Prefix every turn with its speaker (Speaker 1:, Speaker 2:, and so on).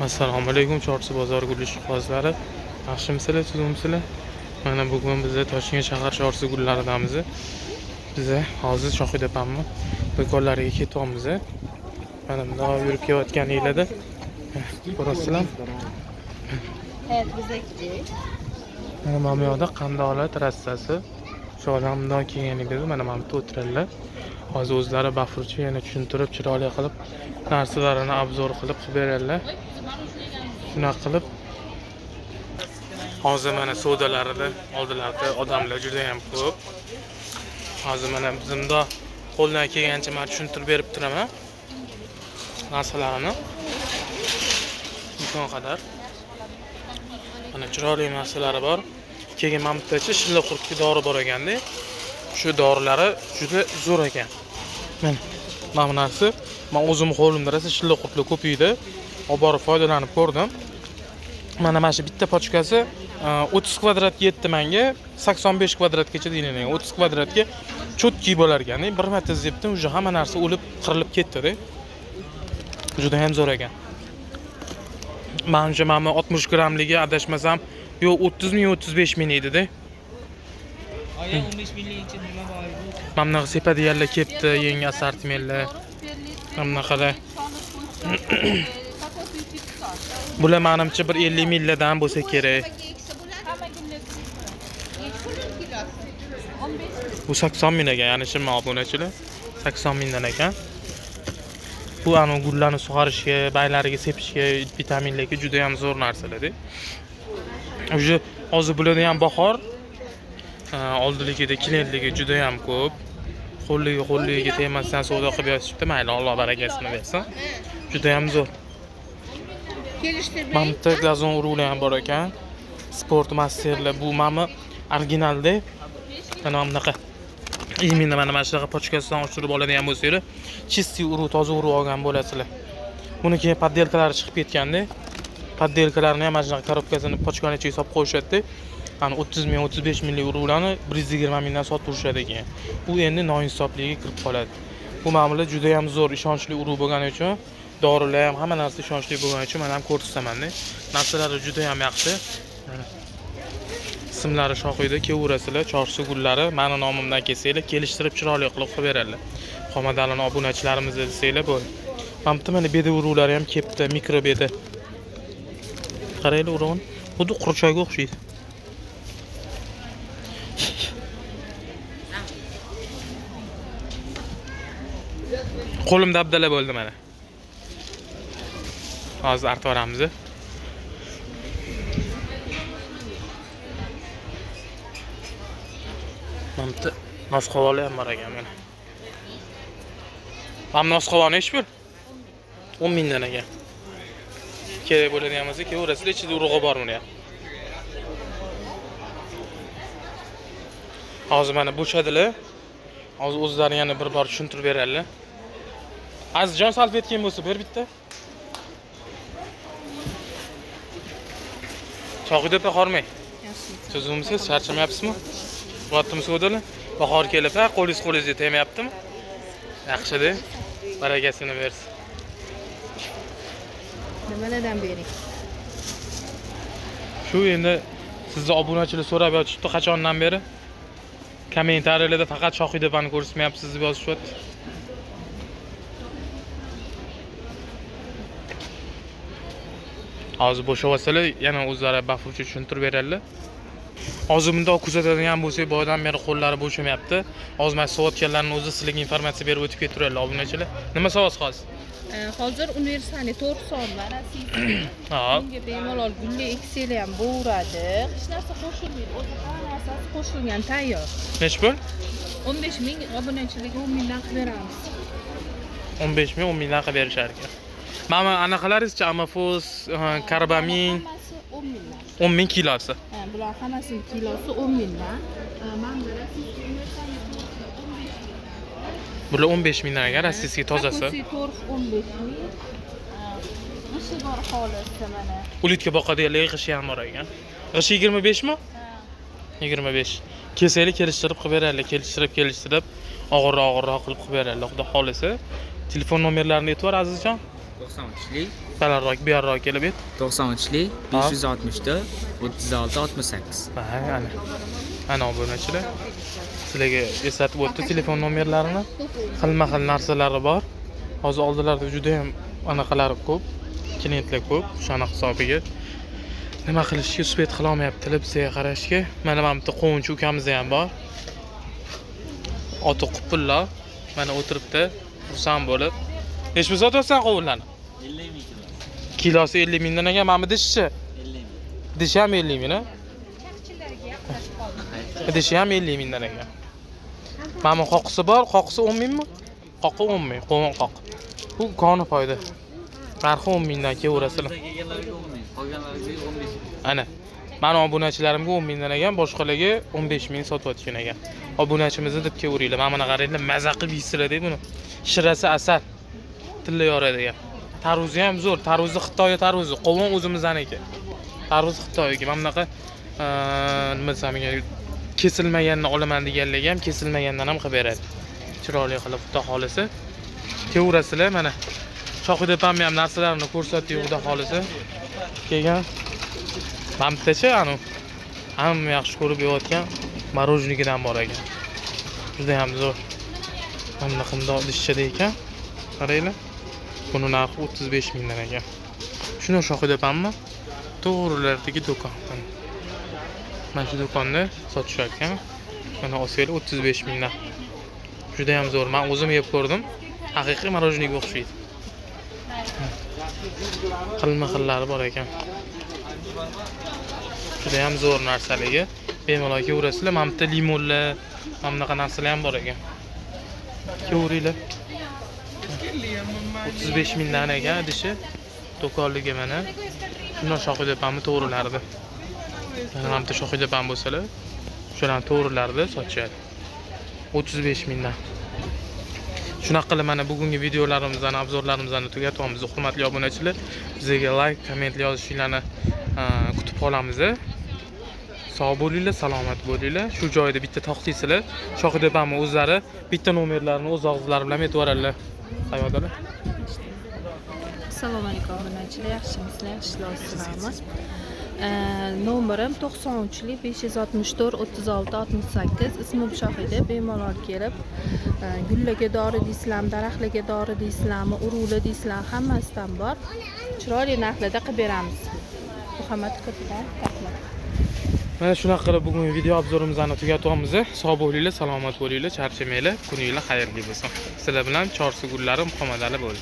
Speaker 1: Assalomu alaykum, Chorsu bozor gul ishqibozlari. Yaxshimisizlar, tuzumsizlar? Mana bugun biz Toshkent shahar Chorsu gullaridamiz. Biz hozir Shohidapanmi do'konlariga ketyapmiz. Mana bunday yurib kelayotganinglarda ko'rasizlar.
Speaker 2: Evet, bizdeki.
Speaker 1: Mana bu yoqda Qandola trassasi. Shu odam bunday kelganinglarda mana bu yerda o'tiradilar. Hozir o'zlari bafurchi yana tushuntirib, chiroyli qilib narsalarini obzor qilib beradilar. Shuna qilib hozir mana savdolarida oldilarda odamlar juda ham ko'p. Hozir mana bizimda qo'ldan kelgancha men tushuntirib berib turaman narsalarini. Imkon qadar. Mana chiroyli narsalari bor. Keyin mana bu yerda shilla qurtki dori bor ekanda. Shu dorilari juda zo'r ekan. Mana bu narsa men o'zim qo'limda rosa shilla qurtlar ko'paydi. Olib borib foydalanib ko'rdim. Mana shu bitta pochkasi 30 kvadratga yetdi menga, 85 kvadratgacha deyilgan. 30 kvadratga cho'tki bo'lar ekan. Bir marta zepdim, uje hamma narsa o'lib, qirilib ketdi-da. Juda ham zo'r ekan. Menimcha mana 60 grammligi adashmasam, yo 30 ming, 35 ming edi-da.
Speaker 2: Aya 15 minglik için nima bor?
Speaker 1: Mana bunaqa sepadiganlar kelibdi, yangi assortimentlar. Mana bunaqalar. Bular menimcha bir 50 milldan bo'lsa kerak. Bu 80 ming ekan, ya'ni shima obunachilar 80 mingdan ekan. Bu anu gullarni sug'orishga, baylariga sepishga, vitaminlarga juda ham zo'r narsalar-da. Uje hozir bularda ham bahor. Oldiligida klientligi juda ham ko'p. Qo'lligiga tegmasdan savdo qilib yotishibdi. Mayli, Alloh barakasini bersin. Juda ham zo'r.
Speaker 2: Geliştirmeyi.
Speaker 1: Mana bu gazon urug'lar ham bor ekan. Sport masterlar bu mana originalda. Mana bunaqa. Imенно mana shunaqa pochkasidan ochirib oladigan bo'lsanglar, chisti urug', toza urug' olgan bo'lasizlar. Buni keyin poddelkalari chiqib ketganda, poddelkalarni ham mana shunaqa korobkasini pochkani ichiga solib qo'yishadi. Mana 30 ming, 35 minglik urug'larni 120 mingdan sotib turishadi ekan. Bu endi noinsobligiga kirib qoladi. Bu ma'mula juda ham zo'r, ishonchli urug' bo'lgani uchun, dorilar ham hamma narsa ishonchli bo'lgani uchun men ham ko'rsataman-da. Narsalari juda ham yaxshi. Ismlari Shohida, kelaverasizlar, Chorsu gullari, meni nomimdan kelsanglar, kelishtirib chiroyli qilib qo'yib beradilar. Qomadalini obunachilarimiz desanglar bo'ldi. Mana bu mana beda urug'lari ham kelibdi, mikro beda. Qaranglar urug'ni, xuddi qurchoyga o'xshaydi. Qo'limda abdala bo'ldi mana. Hozir artib olamiz. Mana bu nosqovali ham bor ekan mana. Mana nosqovani ish bir 10 mingdan ekan. Kerak bo'ladigan bo'lsa, kelaverasizlar, ichida urug'i bor buni ham. Hozir mana bo'shadilar. Hozir o'zlari yana bir bor tushuntirib beradilar. Azizjon salfetkin bo'lsa, ber bitta. Shohida opa hormay. So'zimsiz, charchamayapsizmi? Vaqtimiz o'tdi. Bahor kelib, qo'lingizga tegmayaptimi? Yaxshi-da. Barakasini bersin.
Speaker 2: Nimalardan bering?
Speaker 1: Shu endi sizni obunachilar so'rab yotishibdi, qachondan beri? Kommentariyalarda faqat Shohida opani ko'rsatmayapsiz deb yozishyapti. Hozir bo'shab olsalar, yana o'zlari bafurchi tushuntirib beradilar. Hozir bunda kuzatadigan bo'lsak, boydan beri qo'llari bo'shamayapti. Hozir men so'vatganlarning o'zi sizlarga informatsiya berib o'tib ketaveradilar obunachilar. Nima savol hozir?
Speaker 2: Hozir universali 4 son var.
Speaker 1: Ha.
Speaker 2: Bunga bemalol gulli ekseli ham bo'radi. Hech narsa qo'shilmaydi. O'zi hamma narsasi qo'shilgan tayyor.
Speaker 1: Nech pul?
Speaker 2: 15 ming obunachilarga 10 mingdan qilib beramiz.
Speaker 1: 15 ming, 10 mingdan qilib berishar ekan. Mana anaqalaringizchi, Amafos, Karbamin
Speaker 2: 10 mingdan.
Speaker 1: 10 ming kilosi.
Speaker 2: Bular hammasining kilosi 10 mingdan. Mangala
Speaker 1: Bular 15 mingdan ekan, rossiyskiy tozasi.
Speaker 2: Torf 15 ming. G'ishi bor holisi mana.
Speaker 1: Ulitga boqadiganlar g'ishi ham bor ekan. G'ishi 25 mi? 25. Kelsanglar kelishtirib qilib beradilar, kelishtirib og'irroq qilib beradilar, xudo xolisa. Telefon nomerlarini aytib Azizjon.
Speaker 3: 93lik,
Speaker 1: balandroq bu yerroq kelib et.
Speaker 3: 93lik, 564, 36, 68.
Speaker 1: Ha, ana obunachilar. Sizlarga eslatib o'tdi telefon nomerlarini. Xilma-xil narsalari bor. Hozir oldilarda juda ham anaqalari ko'p, klientlar ko'p. O'shani hisobiga nima qilishga uspet qila olmayaptilar bizga qarashga. Mana bu yerda qovunchi ukamiz ham bor. Oti Qupullo. Mana o'tiribdi, xursand bo'lib. Necha pul sotyapsan qovunlarni?
Speaker 3: 50 ming
Speaker 1: Kilosi 50 mingdan ekan, mana bu dishchi.
Speaker 3: 50 ming.
Speaker 1: Dishi ham 50 ming, a? Dishi ham 50 mingdan ekan. Mana bu qoqisi bor, qoqisi 10 mingmi? Qoqi 10 ming, qovun qoq. Bu koni foyda. Narxi 10 mingdan kelaverasizlar.
Speaker 3: Kelganlarga 10 ming, qolganlarga 15 ming.
Speaker 1: Ana. Mana obunachilarimga 10 mingdan ekan, boshqalarga 15 ming sotayotgan ekan. Obunachimizni deb kelaveringlar. Mana buni qaranglar, maza qilib yeysizlar-da buni. Shirasi asal. Tilla yoradi ekan. Tarvuzi ham zo'r. Tarvuzi Xitoy tarvuzi. Qovun o'zimizdaniki. Tarvuz Xitoyga. Mana bunaqa nima desam ekan, kesilmaganini olaman deganlarga ham kesilmagandan ham qilib beradi. Chiroyli qilib xudo xolisi. Kelaverasizlar mana. Shohidapamni ham narsalarini ko'rsatdi xudo xolisi. Kelgan. Mana bittachi anu hamma yaxshi ko'rib yeyotgan morojnikidan bor ekan. Juda ham zo'r. Mana qimdoq dishchida ekan. Qaranglar. Buni narxi 35 mingdan ekan. Shuni shohidapammi? To'g'rilardagi do'kon. Mana shu do'konda sotishar ekan. Mana olsanglar 35 mingdan. Juda ham zo'r. Men o'zim yeb ko'rdim. Haqiqiy morojniga o'xshaydi. Xilma-xillari bor ekan. Juda ham zo'r narsaligi. Bemalol kelaverasizlar. Mana bitta limonlar, mana bunaqa narsalar ham bor ekan. Kelaveringlar. 35 mingdan ekan dishi. Do'konligi mana. Shundan shohidapamni to'g'rilardi. Mana bitta shohidapam bo'lsalar, shularni to'g'rilardi sotishadi. 35 mingdan. Shunaqa qilib mana bugungi videolarimizni, obzorlarimizni tugatamiz. Hurmatli obunachilar, bizga like, komment yozishinglarni kutib qolamiz. Sog' bo'linglar, salomat bo'linglar. Shu joyda bitta to'xtaysizlar. Shohidapamni o'zlari bitta nomerlarini o'z og'izlari bilan aytib yuboradilar. Qayoqdalar?
Speaker 2: Assalomu alaykum obunachilar, yaxshimisizlar? Yaxshilarsizlarmi? Nomerim 93lik 564 36 68. Ismim Shohida. Bemalol kelib, gullaga dori deysizlarmi, daraxtlarga dori deysizlarmi, urug'li deysizlar, hammasidan bor. Chiroyli narxlarda qilib beramiz. Muhammad Ko'pdan taklif.
Speaker 1: Mana shunaqa qilib bugungi video obzorimizni tugatamiz. Sog' bo'linglar, salomat bo'linglar, charchamanglar, kuninglar xayrli bo'lsin. Sizlar bilan Chorsu gullari Muhammadali bo'ldi.